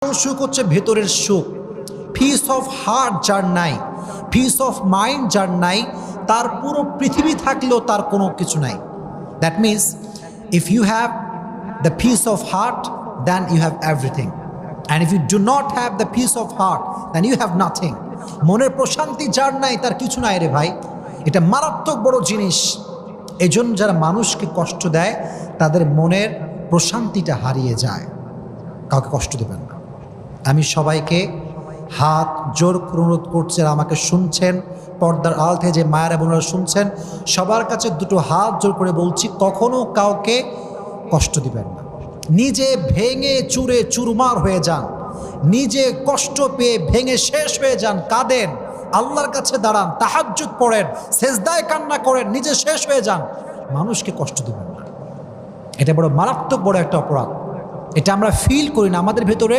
সুখ হচ্ছে ভেতরের সুখ। পিস অফ হার্ট যার নাই, পিস অফ মাইন্ড যার নাই, তার পুরো পৃথিবী থাকলেও তার কোনো কিছু নাই। That means if you have the peace of heart then you have everything, and if you do not have the peace of heart then you have nothing. মনের প্রশান্তি যার নাই তার কিছু নাই রে ভাই, এটা মারাত্মক বড় জিনিস। এই জন্য যারা মানুষকে কষ্ট দেয় তাদের মনের প্রশান্তিটা হারিয়ে যায়। কাউকে কষ্ট দেবেন না। আমি সবাইকে হাত জোর করে অনুরোধ করছি, আর আমাকে শুনছেন পর্দার আড়াল থেকে যে মায়েরা বোনেরা শুনছেন, সবার কাছে দুটো হাত জোর করে বলছি, কখনো কাউকে কষ্ট দিবেন না। নিজে ভেঙে চুরে চুরমার হয়ে যান, নিজে কষ্ট পেয়ে ভেঙে শেষ হয়ে যান, কাঁদেন, আল্লাহর কাছে দাঁড়ান, তাহাজ্জুদ পড়েন, সেজদায় কান্না করেন, নিজে শেষ হয়ে যান, মানুষকে কষ্ট দিবেন না। এটা বড় মারাত্মক বড় একটা অপরাধ। এটা আমরা ফিল করি না, আমাদের ভেতরে